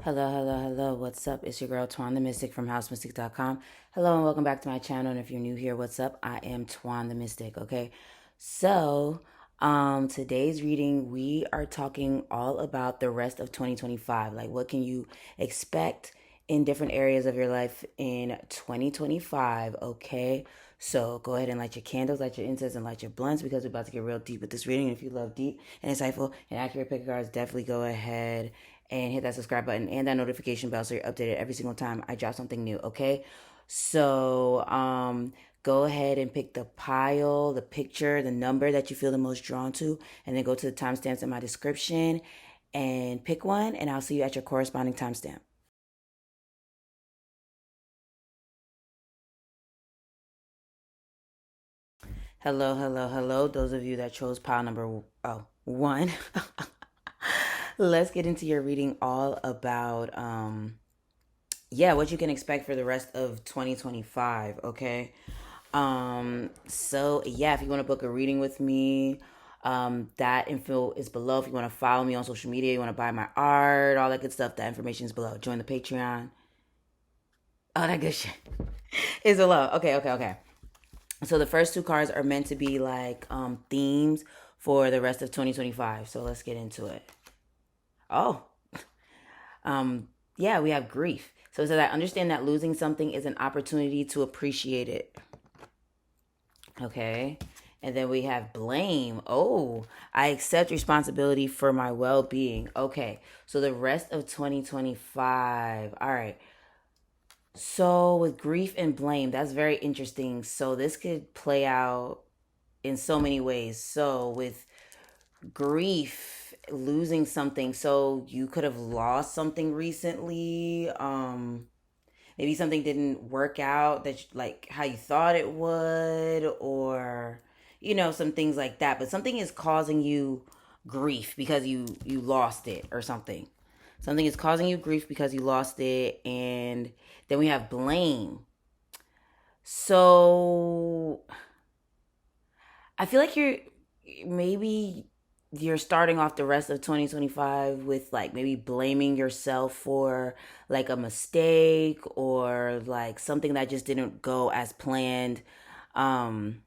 Hello, hello, hello. What's up? It's your girl Twan the Mystic from housemystic.com. Hello and welcome back to my channel. And if you're new here, what's up? I am Twan the Mystic, okay? So, today's reading, we are talking all about the rest of 2025. Like what can you expect in different areas of your life in 2025, okay? So go ahead and light your candles, light your incense, and light your blunts because we're about to get real deep with this reading. And if you love deep and insightful and accurate pick cards, definitely go ahead and hit that subscribe button and that notification bell so you're updated every single time I drop something new, okay? So, go ahead and pick the pile, the picture, the number that you feel the most drawn to, and then go to the timestamps in my description and pick one, and I'll see you at your corresponding timestamp. Hello, hello, hello. Those of you that chose pile number one, let's get into your reading all about yeah, what you can expect for the rest of 2025, okay? So yeah, if you want to book a reading with me, that info is below. If you want to follow me on social media, you want to buy my art, all that good stuff, that information is below. Join the Patreon. All that good shit is below. Okay, okay, okay. So the first two cards are meant to be like themes for the rest of 2025. So let's get into it. Oh, yeah, we have grief. So it says, I understand that losing something is an opportunity to appreciate it. Okay. And then we have blame. Oh, I accept responsibility for my well being. Okay. So the rest of 2025. All right. So with grief and blame, that's very interesting. So this could play out in so many ways. So with grief, losing something, so you could have lost something recently. Maybe something didn't work out that like how you thought it would, or some things like that, but something is causing you grief because you lost it, or something is causing you grief because you lost it. And then we have blame. So I feel like maybe you're starting off the rest of 2025 with like maybe blaming yourself for like a mistake or like something that just didn't go as planned. Um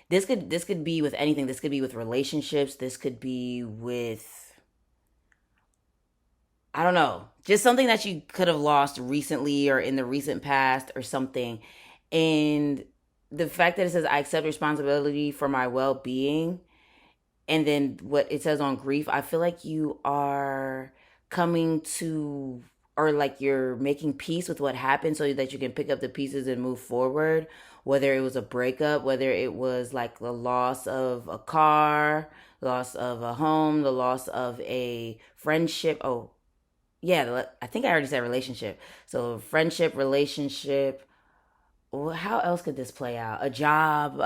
this could be with anything. This could be with relationships. This could be with, I don't know, just something that you could have lost recently or in the recent past or something. And the fact that it says I accept responsibility for my well-being, and then what it says on grief, I feel like you are coming to, or like you're making peace with what happened so that you can pick up the pieces and move forward. Whether it was a breakup, whether it was like the loss of a car, loss of a home, the loss of a friendship. Oh yeah, I think I already said relationship. So friendship, relationship, well, how else could this play out? A job,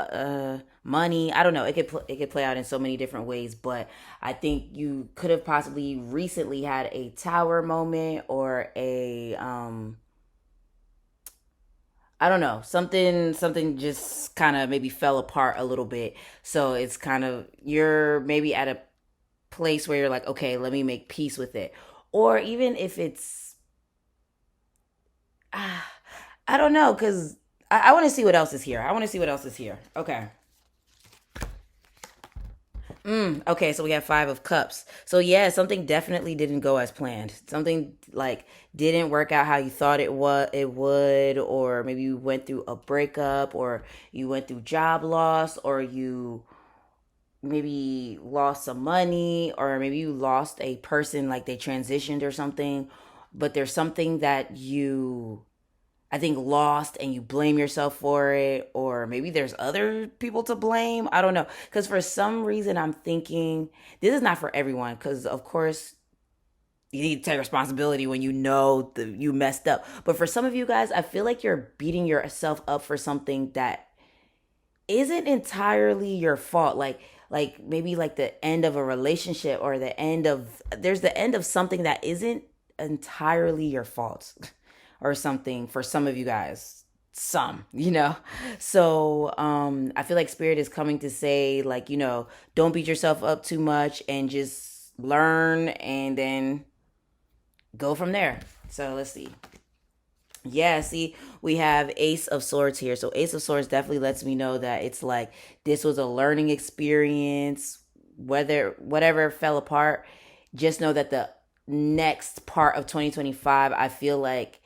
money. I don't know. It could play out in so many different ways. But I think you could have possibly recently had a tower moment, or a I don't know, something just kind of maybe fell apart a little bit. So it's kind of, you're maybe at a place where you're like, okay, let me make peace with it. Or even if it's, ah, I don't know, because I want to see what else is here. I want to see what else is here. Okay. Okay, so we have five of cups. So yeah, something definitely didn't go as planned. Something like didn't work out how you thought it would, or maybe you went through a breakup, or you went through job loss, or you maybe lost some money, or maybe you lost a person, like they transitioned or something. But there's something that you, I think, lost, and you blame yourself for it, or maybe there's other people to blame. I don't know. Because for some reason, I'm thinking this is not for everyone. Because, of course, you need to take responsibility when you know you messed up. But for some of you guys, I feel like you're beating yourself up for something that isn't entirely your fault. Like maybe like the end of a relationship, or there's the end of something that isn't entirely your fault or something for some of you guys. So I feel like spirit is coming to say, like, don't beat yourself up too much, and just learn, and then go from there. So let's see. Yeah, see, we have Ace of Swords here. So Ace of Swords definitely lets me know that it's like this was a learning experience. Whether whatever fell apart, just know that the next part of 2025, I feel like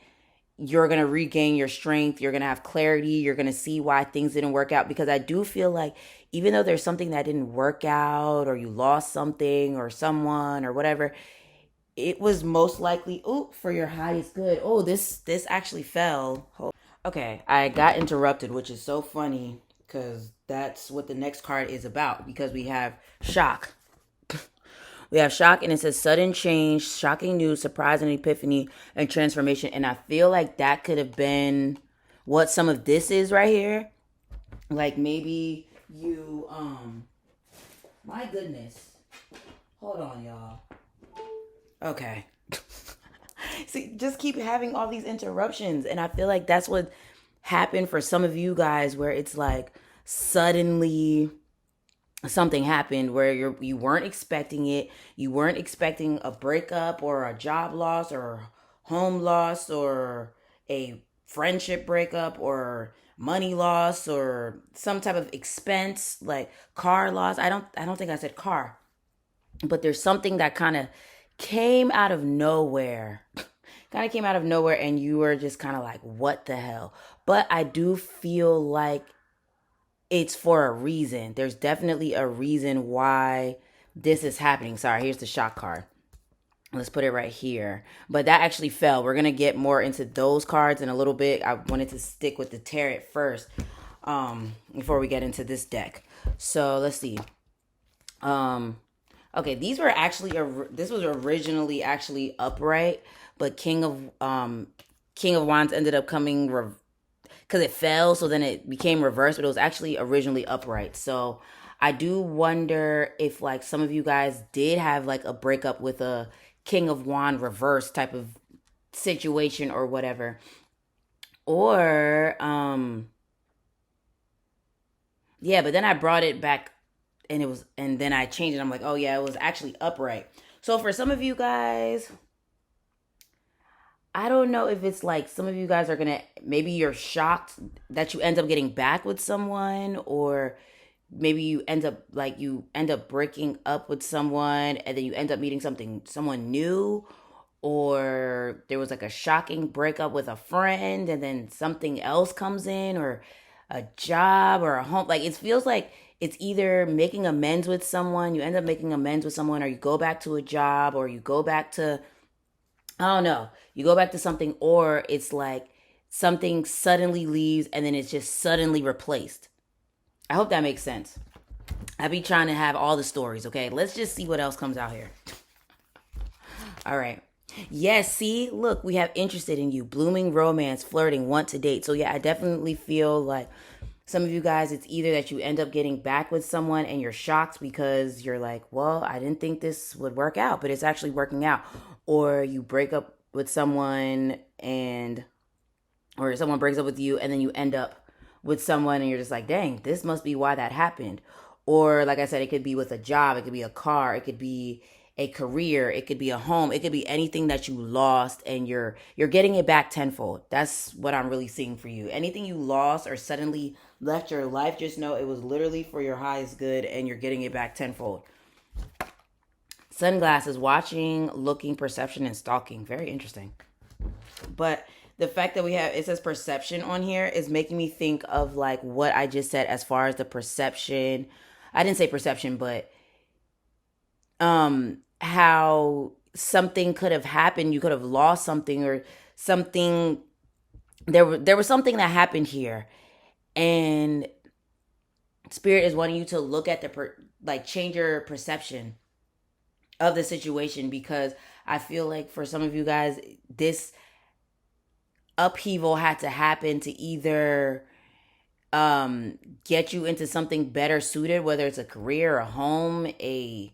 you're going to regain your strength. You're going to have clarity. You're going to see why things didn't work out. Because I do feel like even though there's something that didn't work out, or you lost something or someone or whatever, it was most likely, oh, for your highest good. Oh, this actually fell. Okay, I got interrupted, which is so funny because that's what the next card is about, because we have shock. We have shock, and it says sudden change, shocking news, surprise, and epiphany, and transformation. And I feel like that could have been what some of this is right here. Like maybe you, my goodness. Hold on, y'all. Okay. See, just keep having all these interruptions. And I feel like that's what happened for some of you guys, where it's like suddenly something happened where you weren't expecting it. You weren't expecting a breakup or a job loss or home loss or a friendship breakup or money loss or some type of expense like car loss. I don't think I said car, but there's something that kind of came out of nowhere. Kind of came out of nowhere, and you were just kind of like, what the hell? But I do feel like it's for a reason. There's definitely a reason why this is happening. Sorry, here's the shock card. Let's put it right here. But that actually fell. We're going to get more into those cards in a little bit. I wanted to stick with the tarot first, before we get into this deck. So let's see. Okay, these were actually this was originally actually upright, but King of Wands ended up coming because it fell, so then it became reversed, but it was actually originally upright. So I do wonder if like some of you guys did have like a breakup with a King of Wand reverse type of situation or whatever. Or yeah, but then I brought it back, and then I changed it. I'm like, oh yeah, it was actually upright. So for some of you guys, I don't know if it's like some of you guys are gonna, maybe you're shocked that you end up getting back with someone, or maybe you end up breaking up with someone and then you end up meeting someone new, or there was like a shocking breakup with a friend and then something else comes in, or a job or a home. Like it feels like it's either making amends with someone, you end up making amends with someone, or you go back to a job, or you go back to, I don't know, you go back to something, or it's like something suddenly leaves and then it's just suddenly replaced. I hope that makes sense. I be trying to have all the stories, okay? Let's just see what else comes out here. All right. Yes, see, look, we have interested in you, blooming romance, flirting, want to date. So yeah, I definitely feel like some of you guys, it's either that you end up getting back with someone and you're shocked because you're like, well, I didn't think this would work out, but it's actually working out. Or you break up with someone, and or someone breaks up with you and then you end up with someone and you're just like, dang, this must be why that happened. Or like I said, it could be with a job, it could be a car, it could be a career, it could be a home, it could be anything that you lost and you're getting it back tenfold. That's what I'm really seeing for you. Anything you lost or suddenly left your life, just know it was literally for your highest good and you're getting it back tenfold. Sunglasses, watching, looking, perception, and stalking. Very interesting. But the fact that we have, it says perception on here, is making me think of like what I just said as far as the perception. I didn't say perception, but how something could have happened. You could have lost something, or something. There was something that happened here, and spirit is wanting you to look at like change your perception of the situation, because I feel like for some of you guys, this upheaval had to happen to either get you into something better suited, whether it's a career, a home, a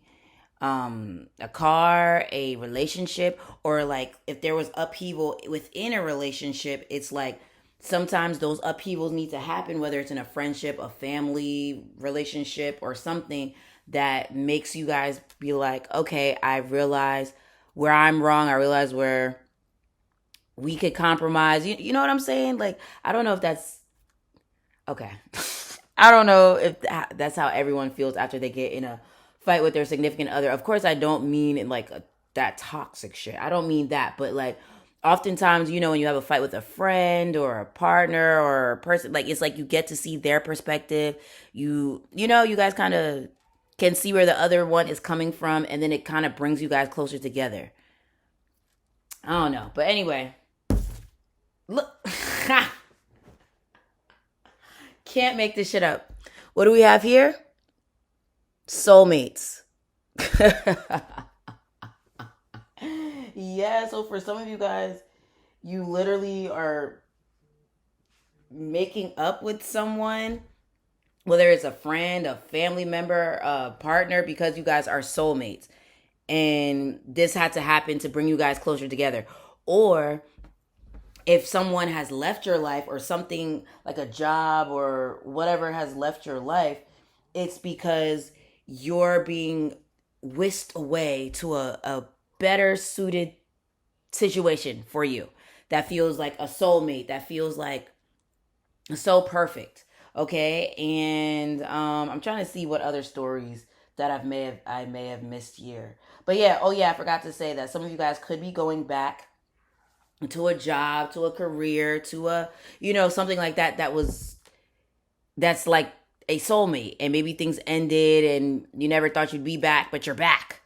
car, a relationship, or like if there was upheaval within a relationship, it's like sometimes those upheavals need to happen, whether it's in a friendship, a family relationship, or something that makes you guys be like, okay, I realize where I'm wrong. I realize where we could compromise. You know what I'm saying? Like, I don't know if that's okay. I don't know if that's how everyone feels after they get in a fight with their significant other. Of course, I don't mean in like that toxic shit. I don't mean that, but like oftentimes, when you have a fight with a friend or a partner or a person, like it's like you get to see their perspective. You guys kind of can see where the other one is coming from, and then it kind of brings you guys closer together. I don't know, but anyway, look, can't make this shit up. What do we have here? Soulmates. Yeah, so for some of you guys, you literally are making up with someone, whether it's a friend, a family member, a partner, because you guys are soulmates. And this had to happen to bring you guys closer together. Or if someone has left your life or something like a job or whatever has left your life, it's because you're being whisked away to a better suited situation for you that feels like a soulmate, that feels like so perfect. Okay. And I'm trying to see what other stories that I may have missed here. But yeah, oh yeah, I forgot to say that some of you guys could be going back to a job, to a career, to a, something like that that's like a soulmate, and maybe things ended and you never thought you'd be back, but you're back.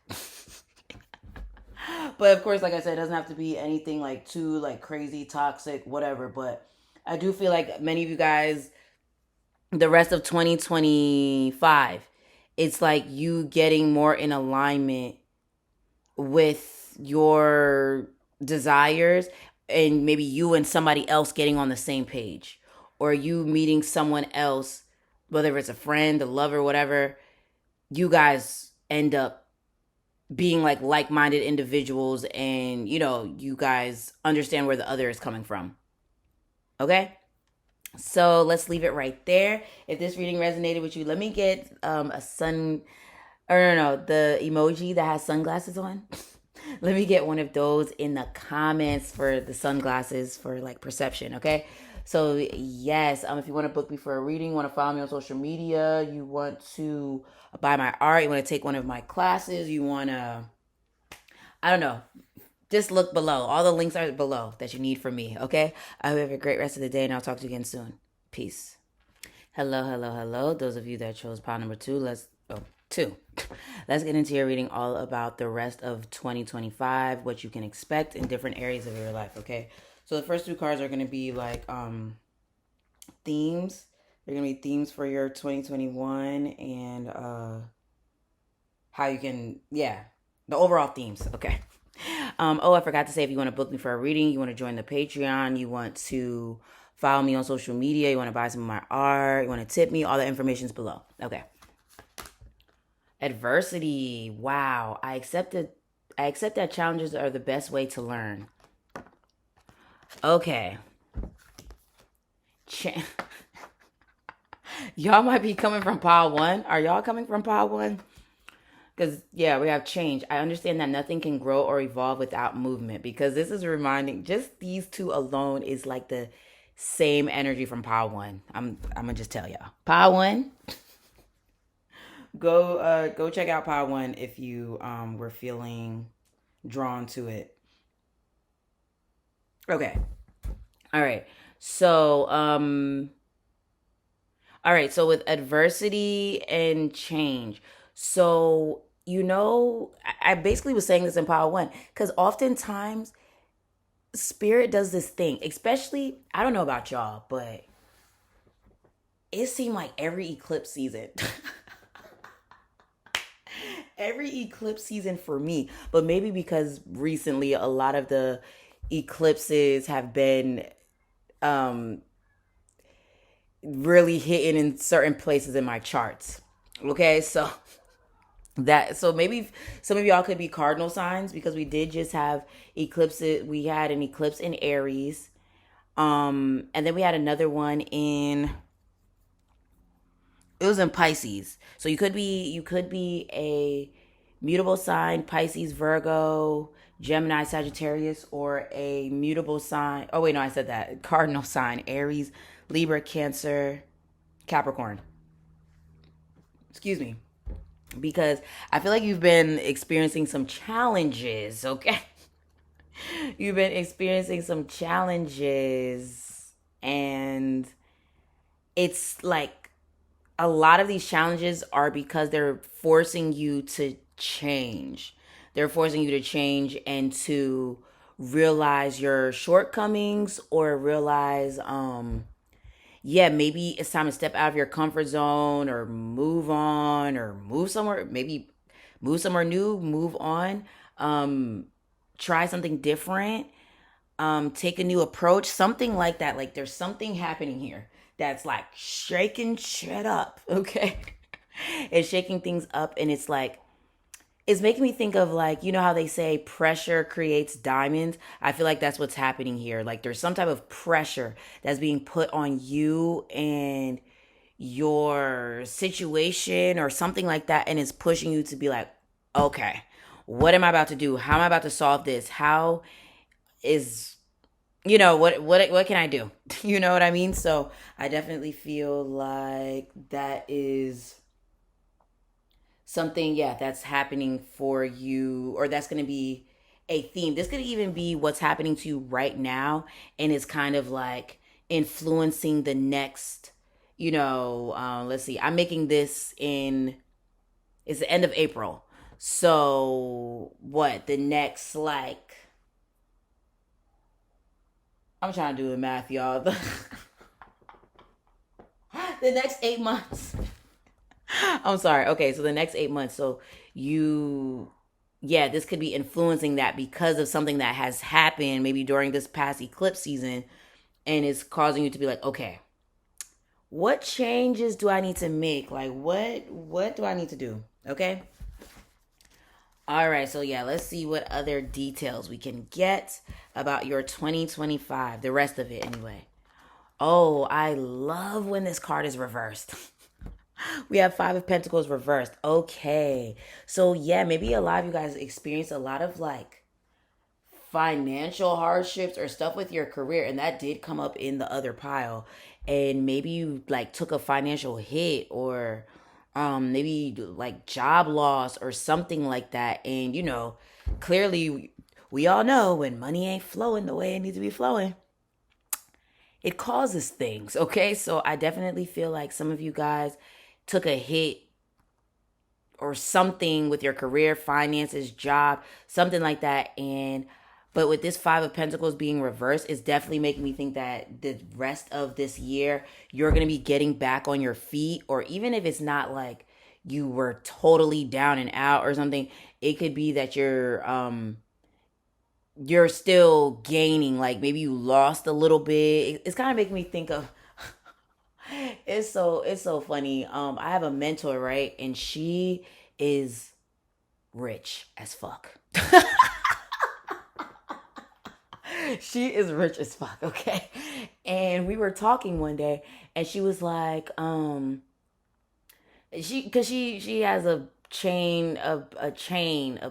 But of course, like I said, it doesn't have to be anything like too like crazy, toxic, whatever. But I do feel like many of you guys, the rest of 2025, it's like you getting more in alignment with your desires, and maybe you and somebody else getting on the same page, or you meeting someone else, whether it's a friend, a lover, whatever. You guys end up being like-minded individuals, and you guys understand where the other is coming from. Okay, so let's leave it right there. If this reading resonated with you, let me get a sun, or no, the emoji that has sunglasses on. Let me get one of those in the comments for the sunglasses for like perception. Okay, so yes, if you want to book me for a reading, want to follow me on social media, you want to buy my art, you want to take one of my classes, you want to, I don't know, just look below. All the links are below that you need from me. Okay, I hope you have a great rest of the day, and I'll talk to you again soon. Peace. Hello, hello, hello. Those of you that chose pile number two, two. Let's get into your reading all about the rest of 2025, what you can expect in different areas of your life, okay? So the first two cards are going to be like themes. They're going to be themes for your 2021, and how you can, the overall themes, okay? I forgot to say, if you want to book me for a reading, you want to join the Patreon, you want to follow me on social media, you want to buy some of my art, you want to tip me, all the information's below. Okay. Adversity. Wow. I accept that challenges are the best way to learn. Okay. Y'all might be coming from pile one. Are y'all coming from pile one? Because, yeah, we have change. I understand that nothing can grow or evolve without movement, because this is reminding, just these two alone is like the same energy from pile one. I'm going to just tell y'all. Pile one, go check out pile one if you were feeling drawn to it. Okay. All right. So, so with adversity and change. So, I basically was saying this in pile one, because oftentimes spirit does this thing, especially, I don't know about y'all, but it seemed like every eclipse season. Every eclipse season for me, but maybe because recently a lot of the eclipses have been really hitting in certain places in my charts. Okay, so maybe some of y'all could be cardinal signs, because we did just have eclipses. We had an eclipse in Aries, and then we had another one in, it was in Pisces. So you could be mutable sign Pisces, Virgo, Gemini, Sagittarius, or a mutable sign. Oh, wait, no, I said that. Cardinal sign Aries, Libra, Cancer, Capricorn. Excuse me. Because I feel like you've been experiencing some challenges, okay? You've been experiencing some challenges, and it's like a lot of these challenges are because they're forcing you to change. They're forcing you to change and to realize your shortcomings, or realize yeah, maybe it's time to step out of your comfort zone, or move on, or move somewhere, maybe move somewhere new, move on. Um Try something different, take a new approach, something like that. Like there's something happening here that's like shaking shit up, okay? It's shaking things up, and it's like it's making me think of, like, you know how they say pressure creates diamonds? I feel like that's what's happening here. Like there's some type of pressure that's being put on you and your situation or something like that, and it's pushing you to be like, okay, what am I about to do? How am I about to solve this? How is, what can I do? You know what I mean? So I definitely feel like that is something, yeah, that's happening for you, or that's going to be a theme. This could even be what's happening to you right now, and it's kind of like influencing the next, let's see, I'm making this in, it's the end of April. So what, the next, like, I'm trying to do the math, y'all. The next 8 months. I'm sorry. Okay, so the next 8 months. So you, yeah, this could be influencing that because of something that has happened maybe during this past eclipse season, and it's causing you to be like, okay, what changes do I need to make? Like, what do I need to do? Okay. All right. So yeah, let's see what other details we can get about your 2025. The rest of it, anyway. Oh, I love when this card is reversed. We have Five of Pentacles reversed. Okay. So yeah, maybe a lot of you guys experience a lot of like financial hardships or stuff with your career, and that did come up in the other pile. And maybe you like took a financial hit, or maybe like job loss or something like that. And clearly we all know when money ain't flowing the way it needs to be flowing, it causes things, okay? So I definitely feel like some of you guys took a hit or something with your career, finances, job, something like that. And but with this Five of Pentacles being reversed, it's definitely making me think that the rest of this year you're going to be getting back on your feet, or even if it's not like you were totally down and out or something, it could be that you're still gaining, like maybe you lost a little bit. It's kind of making me think of it's so funny. I have a mentor, right? And she is rich as fuck. She is rich as fuck, okay? And we were talking one day, and she was like, she has a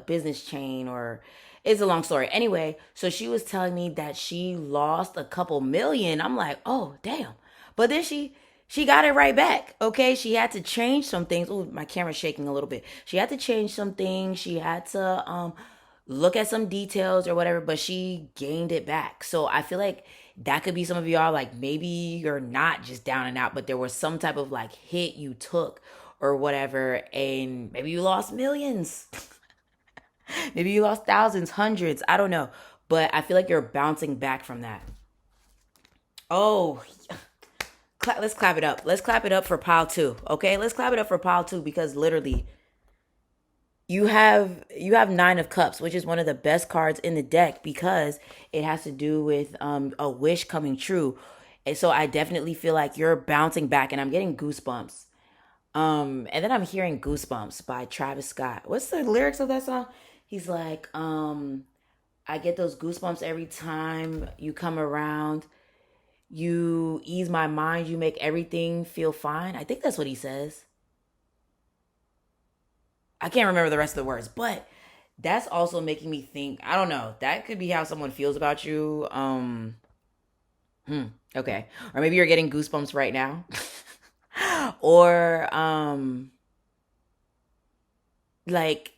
business chain, or it's a long story. Anyway, so she was telling me that she lost a couple million. I'm like, oh damn. But then she got it right back. Okay. She had to change some things. Oh, my camera's shaking a little bit. She had to change some things. She had to look at some details or whatever, but she gained it back. So I feel like that could be some of y'all, like maybe you're not just down and out, but there was some type of like hit you took or whatever, and maybe you lost millions. Maybe you lost thousands, hundreds, I don't know. But I feel like you're bouncing back from that. Oh, let's clap it up. Let's clap it up for pile two. Okay, let's clap it up for pile two, because literally you have Nine of Cups, which is one of the best cards in the deck, because it has to do with a wish coming true. And so I definitely feel like you're bouncing back, and I'm getting goosebumps. And then I'm hearing Goosebumps by Travis Scott. What's the lyrics of that song? He's like, I get those goosebumps every time you come around. You ease my mind, you make everything feel fine. I think that's what he says. I can't remember the rest of the words, but that's also making me think. I don't know. That could be how someone feels about you. Hmm, okay. Or maybe you're getting goosebumps right now. Or like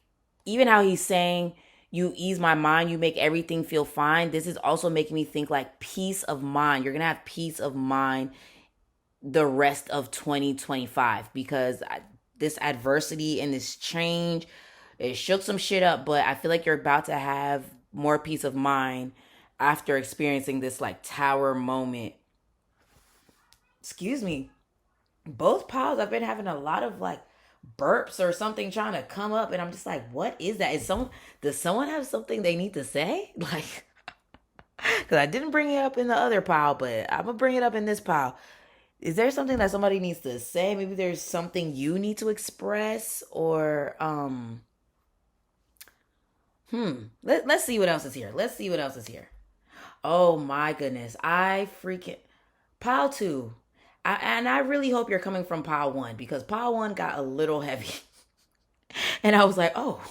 even how he's saying you ease my mind, you make everything feel fine. This is also making me think like peace of mind. You're going to have peace of mind the rest of 2025 because this adversity and this change, it shook some shit up, but I feel like you're about to have more peace of mind after experiencing this like tower moment. Excuse me. Both piles, I've been having a lot of like burps or something trying to come up, and I'm just like, what is that? Is someone does someone have something they need to say? Like, because I didn't bring it up in the other pile, but I'm gonna bring it up in this pile. Is there something that somebody needs to say? Maybe there's something you need to express, or let's see what else is here. Let's see what else is here. Oh my goodness. I freaking pile two. And I really hope you're coming from pile one because pile one got a little heavy. And I was like, oh.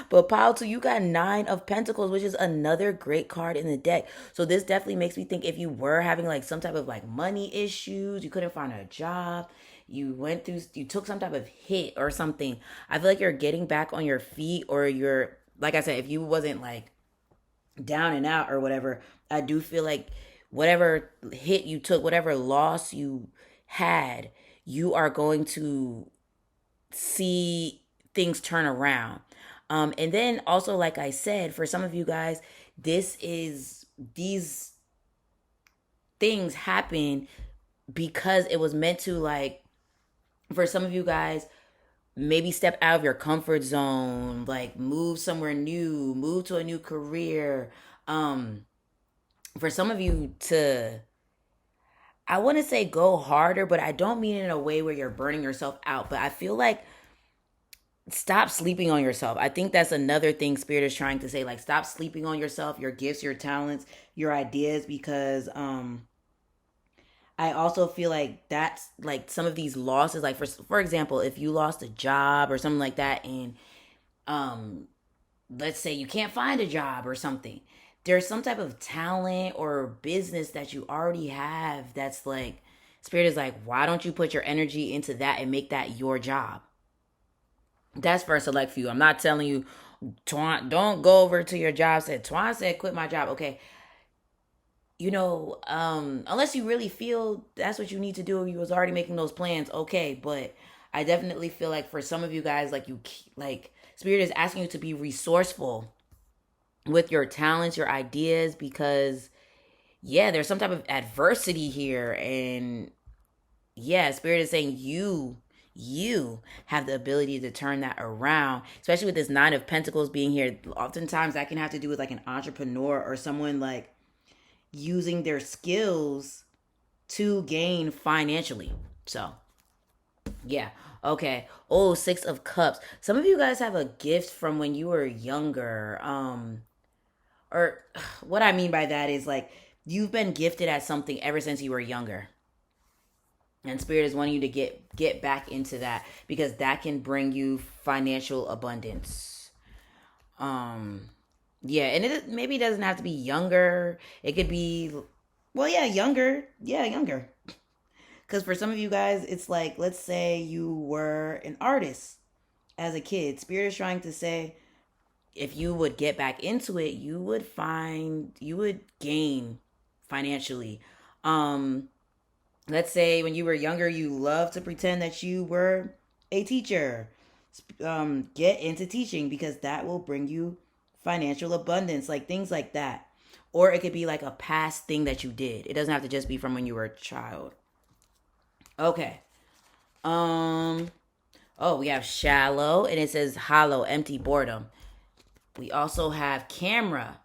But pile two, you got nine of pentacles, which is another great card in the deck. So this definitely makes me think if you were having like some type of like money issues, you couldn't find a job, you took some type of hit or something. I feel like you're getting back on your feet, or you're, like I said, if you wasn't like down and out or whatever, I do feel like whatever hit you took, whatever loss you had, you are going to see things turn around. And then also, like I said, for some of you guys, these things happen because it was meant to, like, for some of you guys, maybe step out of your comfort zone, like move somewhere new, move to a new career. Um, for some of you to, I want to say go harder, but I don't mean it in a way where you're burning yourself out. But I feel like stop sleeping on yourself. I think that's another thing Spirit is trying to say. Like, stop sleeping on yourself, your gifts, your talents, your ideas, because I also feel like that's like some of these losses. Like for example, if you lost a job or something like that, and um, let's say you can't find a job or something, there's some type of talent or business that you already have that's like Spirit is like, why don't you put your energy into that and make that your job? That's for a select few. I'm not telling you, Twan, don't go over to your job. Said Twan said, quit my job. Okay, unless you really feel that's what you need to do, you was already making those plans. Okay, but I definitely feel like for some of you guys, like Spirit is asking you to be resourceful with your talents, your ideas, because yeah, there's some type of adversity here, and yeah, Spirit is saying you have the ability to turn that around, especially with this nine of pentacles being here. Oftentimes that can have to do with like an entrepreneur or someone like using their skills to gain financially. So yeah, okay. Oh, six of cups. Some of you guys have a gift from when you were younger. Or what I mean by that is like you've been gifted at something ever since you were younger, and Spirit is wanting you to get back into that because that can bring you financial abundance. um yeah, and it maybe doesn't have to be younger, it could be, well, yeah, younger, yeah, younger, because for some of you guys it's like, let's say you were an artist as a kid. Spirit is trying to say if you would get back into it, you would gain financially. um let's say when you were younger, you loved to pretend that you were a teacher. Get into teaching because that will bring you financial abundance, like things like that. Or it could be like a past thing that you did. It doesn't have to just be from when you were a child. Okay. Um. Oh, we have shallow, and it says hollow, empty, boredom. We also have camera.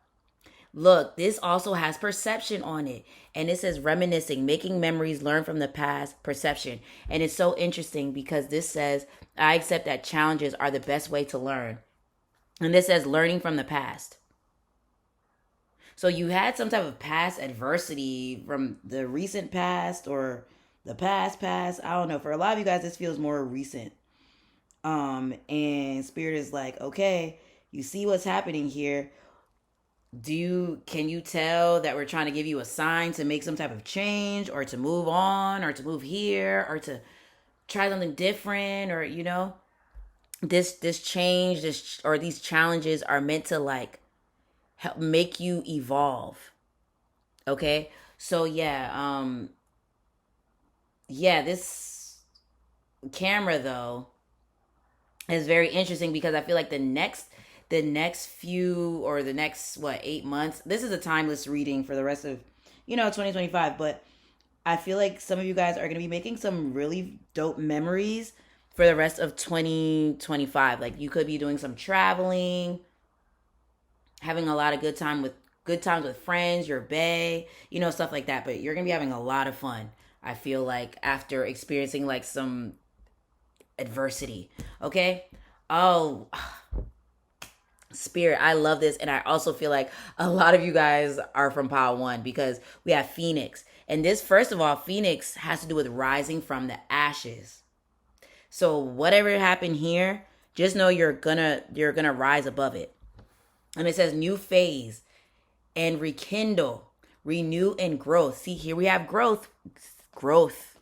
Look, this also has perception on it. And it says reminiscing, making memories, learn from the past, perception. And it's so interesting because this says, I accept that challenges are the best way to learn. And this says learning from the past. So you had some type of past adversity from the recent past or the past. I don't know. For a lot of you guys, this feels more recent. And Spirit is like, okay, you see what's happening here. Can you tell that we're trying to give you a sign to make some type of change, or to move on, or to move here, or to try something different, or this change, this or these challenges are meant to like help make you evolve. Okay? So yeah, this camera though is very interesting because I feel like the next few, or the next 8 months, this is a timeless reading for the rest of 2025, but I feel like some of you guys are going to be making some really dope memories for the rest of 2025. Like, you could be doing some traveling, having a lot of good times with friends, your bae, stuff like that, but you're going to be having a lot of fun. I feel like after experiencing like some adversity. Okay? Oh, Spirit, I love this. And I also feel like a lot of you guys are from Pile One, because we have Phoenix. And this, first of all, Phoenix has to do with rising from the ashes. So whatever happened here, just know you're gonna rise above it. And it says new phase and rekindle, renew and growth. See, here we have growth. Growth.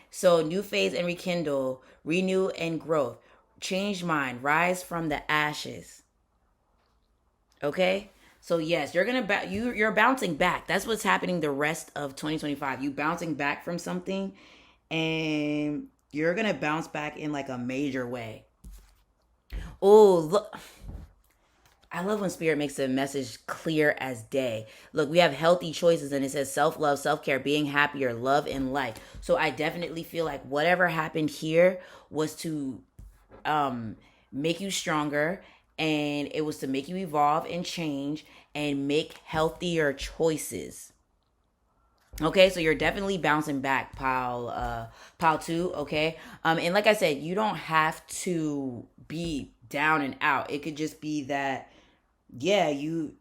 So new phase and rekindle, renew and growth. Change mind, rise from the ashes. Okay? So yes, you're bouncing back. That's what's happening the rest of 2025. You bouncing back from something, and you're going to bounce back in like a major way. Oh, look, I love when Spirit makes the message clear as day. Look, we have healthy choices, and it says self love, self care, being happier, love, and life. So I definitely feel like whatever happened here was to make you stronger, and it was to make you evolve and change and make healthier choices. Okay, so you're definitely bouncing back, pile two. Okay, and like I said, you don't have to be down and out. It could just be that, yeah,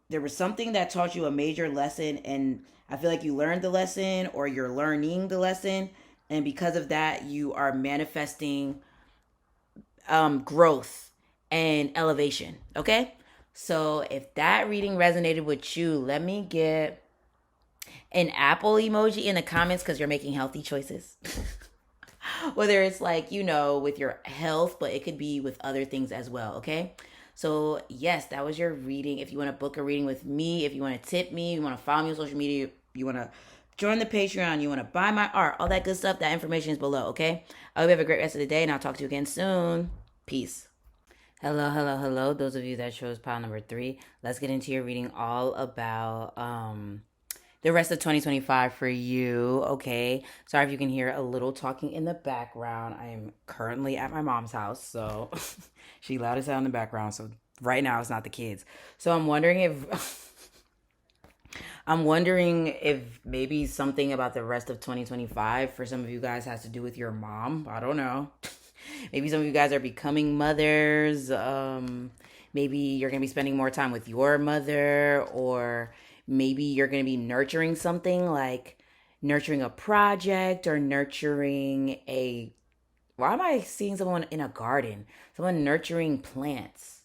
there was something that taught you a major lesson, and I feel like you learned the lesson, or you're learning the lesson, and because of that, you are manifesting growth and elevation. Okay, so if that reading resonated with you, let me get an apple emoji in the comments, because you're making healthy choices. Whether it's like, with your health, but it could be with other things as well. Okay, so yes, that was your reading. If you want to book a reading with me, if you want to tip me, you want to follow me on social media, you want to join the Patreon, you want to buy my art, all that good stuff, that information is below. Okay, I hope you have a great rest of the day, and I'll talk to you again soon. Peace. Hello, hello, hello. Those of you that chose pile number 3, let's get into your reading all about the rest of 2025 for you. Okay, sorry if you can hear a little talking in the background. I am currently at my mom's house, so she loud as hell in the background. So right now it's not the kids. So I'm wondering if maybe something about the rest of 2025 for some of you guys has to do with your mom. I don't know. Maybe some of you guys are becoming mothers. Maybe you're going to be spending more time with your mother, or maybe you're going to be nurturing something, like nurturing a project, or nurturing a. Why am I seeing someone in a garden? Someone nurturing plants,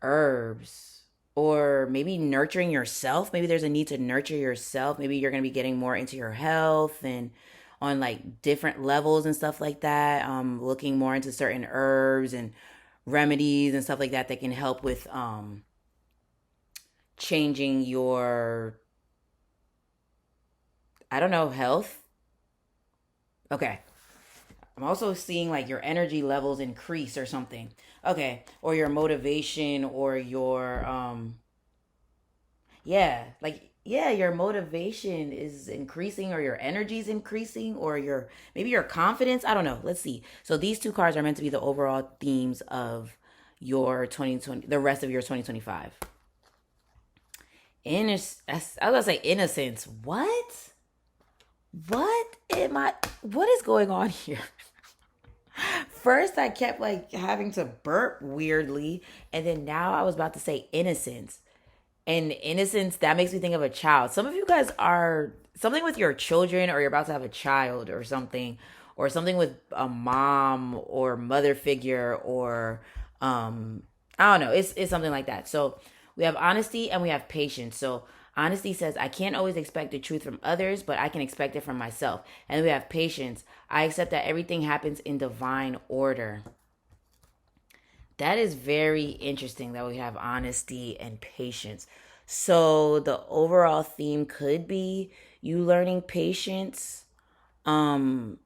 herbs, or maybe nurturing yourself. Maybe there's a need to nurture yourself. Maybe you're going to be getting more into your health, and on like different levels and stuff like that. Looking more into certain herbs and remedies and stuff like that can help with changing your, I don't know, health. Okay. I'm also seeing like your energy levels increase or something. Okay. Or your motivation, or your yeah, like, yeah, your motivation is increasing, or your energy is increasing, or maybe your confidence. I don't know. Let's see. So these two cards are meant to be the overall themes of your 2020, the rest of your 2025. I was gonna say innocence. What is going on here? First, I kept like having to burp weirdly, and then now I was about to say innocence. And innocence, that makes me think of a child. Some of you guys are something with your children, or you're about to have a child or something, or something with a mom or mother figure, or I don't know. It's something like that. So we have honesty and we have patience. So honesty says I can't always expect the truth from others, but I can expect it from myself. And we have patience. I accept that everything happens in divine order. That is very interesting that we have honesty and patience. So the overall theme could be you learning patience, um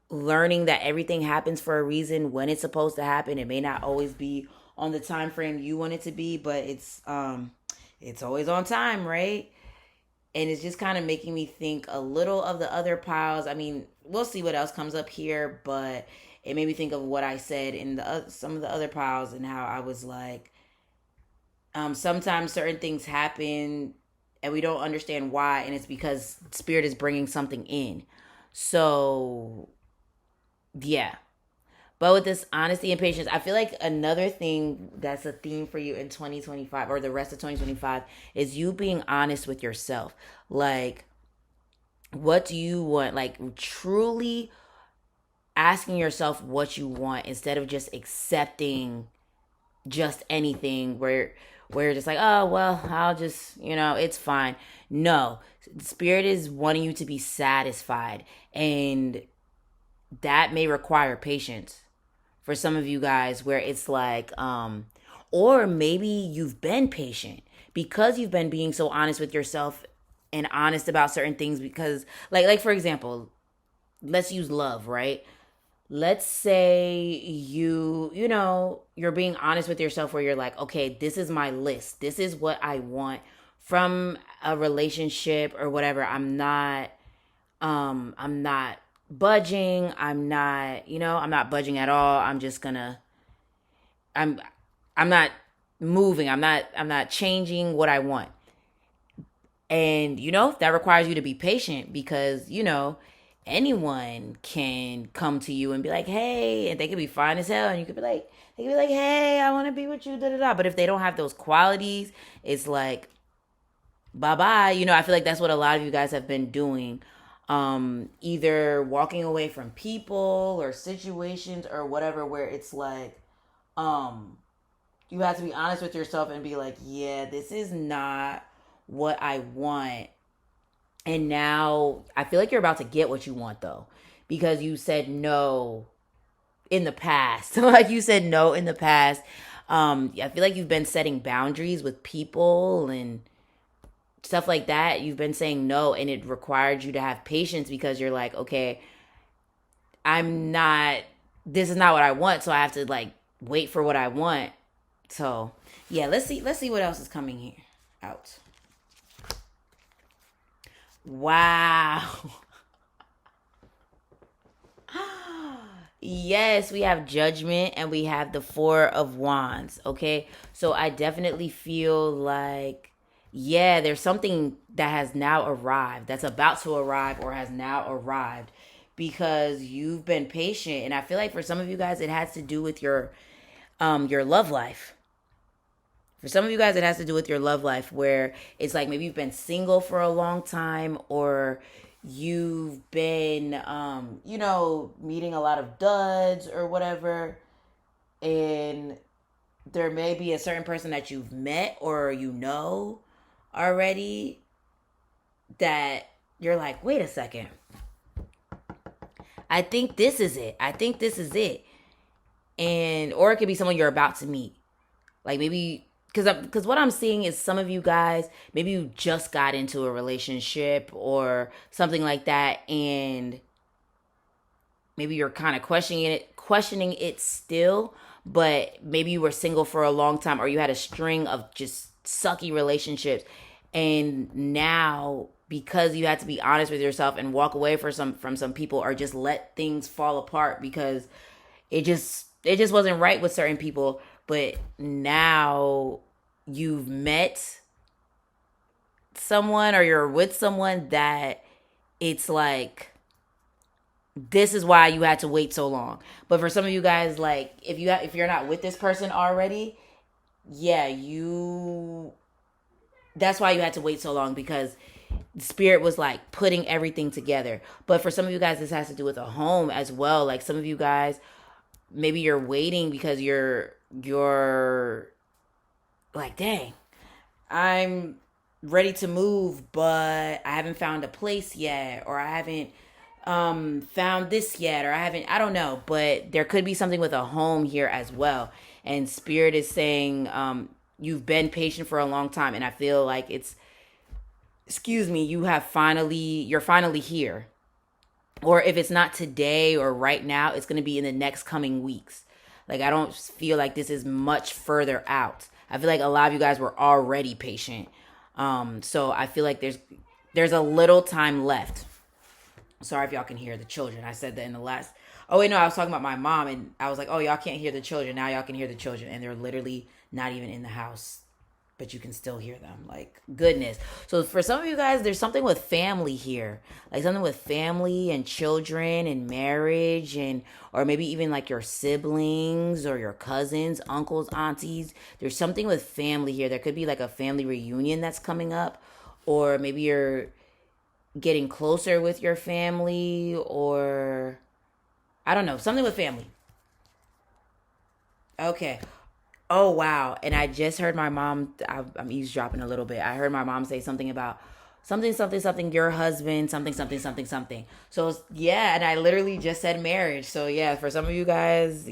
learning that everything happens for a reason when it's supposed to happen. It may not always be on the time frame you want it to be, but it's always on time, right? And it's just kind of making me think a little of the other piles. I mean, we'll see what else comes up here, but it made me think of what I said in the some of the other piles, and how I was like, sometimes certain things happen and we don't understand why, and it's because spirit is bringing something in. So yeah. But with this honesty and patience, I feel like another thing that's a theme for you in 2025 or the rest of 2025 is you being honest with yourself. Like, what do you want? Like, truly asking yourself what you want instead of just accepting just anything where you're just like, oh well, I'll just, it's fine. No, spirit is wanting you to be satisfied, and that may require patience for some of you guys, where it's like, or maybe you've been patient because you've been being so honest with yourself and honest about certain things. Because like for example, let's use love, right? Let's say you're being honest with yourself, where you're like, okay, this is my list, this is what I want from a relationship or whatever. I'm not budging. I'm not budging at all. I'm I'm not moving. I'm not changing what I want. And that requires you to be patient, because anyone can come to you and be like, "Hey," and they could be fine as hell, and you could be like, they could be like, "Hey, I want to be with you." Da da da. But if they don't have those qualities, it's like, bye bye. I feel like that's what a lot of you guys have been doing. Either walking away from people or situations or whatever, where it's like, um, you have to be honest with yourself and be like, yeah, this is not what I want. And now I feel like you're about to get what you want, though, because you said no in the past. Like, you said no in the past. I feel like you've been setting boundaries with people and stuff like that. You've been saying no, and it required you to have patience, because you're like, okay, I'm not, this is not what I want, so I have to like wait for what I want. So yeah, let's see what else is coming here out. Wow. Yes, we have judgment and we have the four of wands. Okay, so I definitely feel like, yeah, there's something that has now arrived, that's about to arrive, or has now arrived, because you've been patient. And I feel like for some of you guys it has to do with your love life. For some of you guys, it has to do with your love life, where it's like maybe you've been single for a long time, or you've been, meeting a lot of duds or whatever. And there may be a certain person that you've met or already, that you're like, wait a second. I think this is it. I think this is it. And, or it could be someone you're about to meet. Like, maybe, because what I'm seeing is some of you guys, maybe you just got into a relationship or something like that, and maybe you're kind of questioning it still, but maybe you were single for a long time, or you had a string of just sucky relationships, and now, because you had to be honest with yourself and walk away from some people, or just let things fall apart, because it just wasn't right with certain people. But now you've met someone, or you're with someone, that it's like, this is why you had to wait so long. But for some of you guys, like, if you're not with this person already, yeah, you that's why you had to wait so long, because Spirit was like putting everything together. But for some of you guys, this has to do with a home as well. Like some of you guys, maybe you're waiting because you're like, dang, I'm ready to move, but I haven't found a place yet, or I haven't found this yet, or I don't know, but there could be something with a home here as well. And Spirit is saying, you've been patient for a long time, and I feel like it's, excuse me, you're finally here. Or if it's not today or right now, it's going to be in the next coming weeks. Like, I don't feel like this is much further out. I feel like a lot of you guys were already patient. So I feel like there's a little time left. Sorry if y'all can hear the children. I said that in the last. Oh wait, no, I was talking about my mom, and I was like, oh, y'all can't hear the children. Now y'all can hear the children, and they're literally not even in the house, but you can still hear them. Like, goodness. So for some of you guys, there's something with family here, like something with family and children and marriage, and or maybe even like your siblings or your cousins, uncles, aunties. There's something with family here. There could be like a family reunion that's coming up, or maybe you're getting closer with your family, or I don't know, something with family. Okay. Oh wow! And I just heard my mom. I'm eavesdropping a little bit. I heard my mom say something about something, something, something. Your husband, something, something, something, something. So yeah, and I literally just said marriage. So yeah, for some of you guys,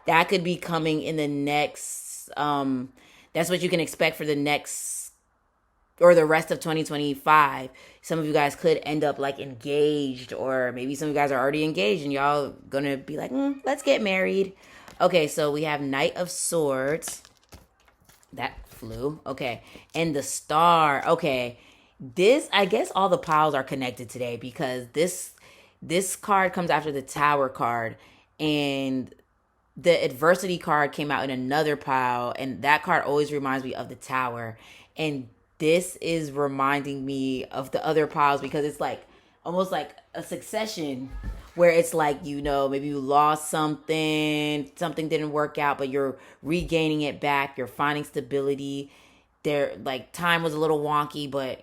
that could be coming in the next. That's what you can expect for the next or the rest of 2025. Some of you guys could end up like engaged, or maybe some of you guys are already engaged and y'all gonna be like, let's get married. Okay, so we have Knight of Swords. That flew. Okay. And the Star. Okay. This, I guess all the piles are connected today because this card comes after the Tower card, and the Adversity card came out in another pile, and that card always reminds me of the Tower. And this is reminding me of the other piles because it's like almost like a succession where it's like, maybe you lost something didn't work out, but you're regaining it back, you're finding stability. There, like, time was a little wonky, but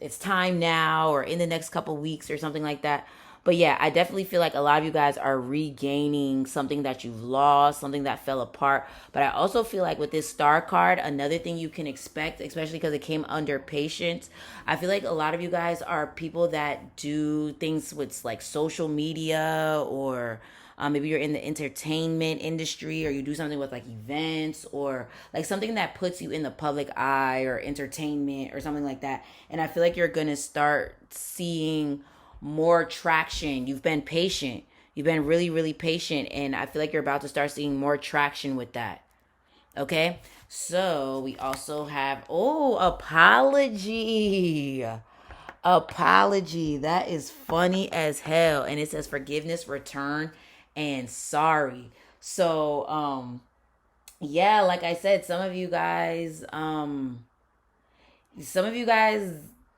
it's time now, or in the next couple weeks or something like that. But yeah, I definitely feel like a lot of you guys are regaining something that you've lost, something that fell apart. But I also feel like with this Star card, another thing you can expect, especially because it came under patience, I feel like a lot of you guys are people that do things with like social media, or maybe you're in the entertainment industry, or you do something with like events, or like something that puts you in the public eye, or entertainment or something like that. And I feel like you're going to start seeing more traction. You've been patient. You've been really, really patient. And I feel like you're about to start seeing more traction with that. Okay. So we also have, apology. Apology. That is funny as hell. And it says forgiveness, return, and sorry. So, yeah, like I said, some of you guys,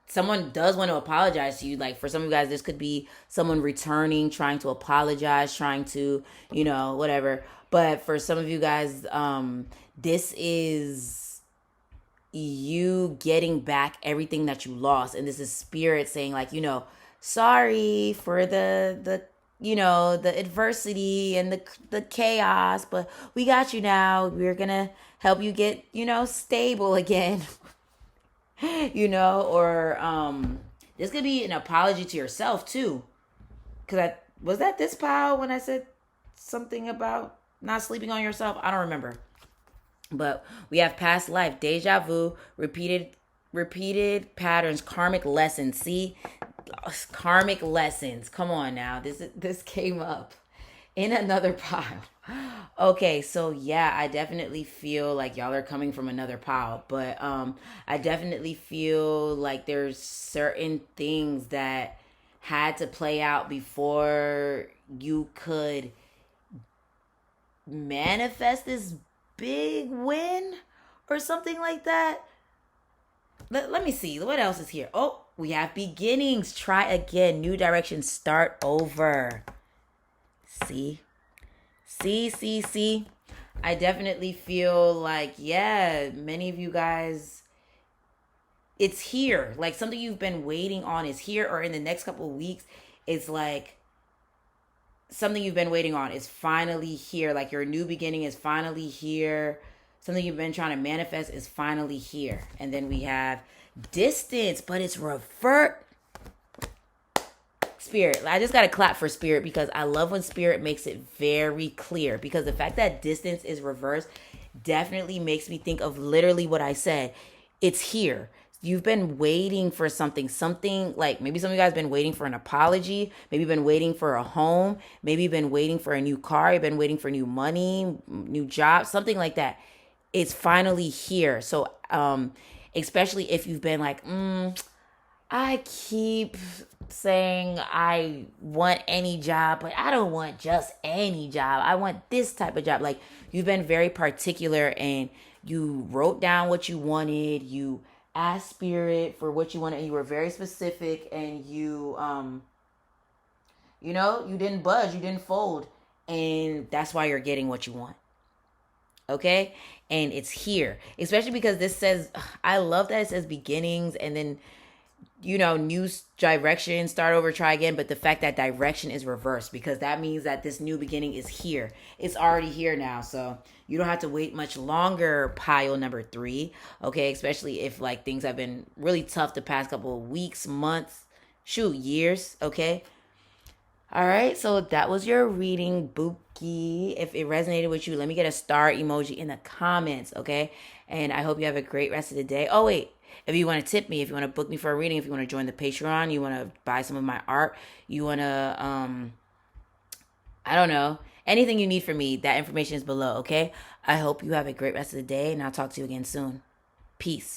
someone does want to apologize to you. Like for some of you guys, this could be someone returning, trying to apologize, trying to, whatever. But for some of you guys, this is you getting back everything that you lost. And this is Spirit saying, like, sorry for the adversity and the chaos, but we got you now. We're gonna help you get, stable again. Or this could be an apology to yourself too. Cause was that this pile when I said something about not sleeping on yourself? I don't remember. But we have past life, deja vu, repeated patterns, karmic lessons. See, karmic lessons. Come on now. This came up in another pile. Okay, so yeah, I definitely feel like y'all are coming from another pile, but I definitely feel like there's certain things that had to play out before you could manifest this big win or something like that. Let me see. What else is here? Oh, we have beginnings. Try again. New direction. Start over. See? See. I definitely feel like, yeah, many of you guys, It's here. Like something you've been waiting on is here, or in the next couple of weeks, it's like something you've been waiting on is finally here. Like your new beginning is finally here. Something you've been trying to manifest is finally here. And then we have distance, but it's revert. Spirit. I just got to clap for Spirit because I love when Spirit makes it very clear. Because the fact that distance is reversed definitely makes me think of literally what I said. It's here. You've been waiting for something like maybe some of you guys been waiting for an apology, maybe been waiting for a home, maybe been waiting for a new car, you've been waiting for new money, new job, something like that. It's finally here. So, especially if you've been like, I keep saying I want any job, but I don't want just any job. I want this type of job. Like you've been very particular and you wrote down what you wanted. You asked Spirit for what you wanted and you were very specific and you didn't budge, you didn't fold. And that's why you're getting what you want. Okay? And it's here. Especially because this says, I love that it says beginnings and then new direction, start over, try again. But the fact that direction is reversed because that means that this new beginning is here. It's already here now. So you don't have to wait much longer, pile number 3. Okay. Especially if like things have been really tough the past couple of weeks, months, years. Okay. All right, so that was your reading, Buki. If it resonated with you, let me get a star emoji in the comments, okay? And I hope you have a great rest of the day. Oh, wait. If you want to tip me, if you want to book me for a reading, if you want to join the Patreon, you want to buy some of my art, you want to, I don't know, anything you need from me, that information is below, okay? I hope you have a great rest of the day, and I'll talk to you again soon. Peace.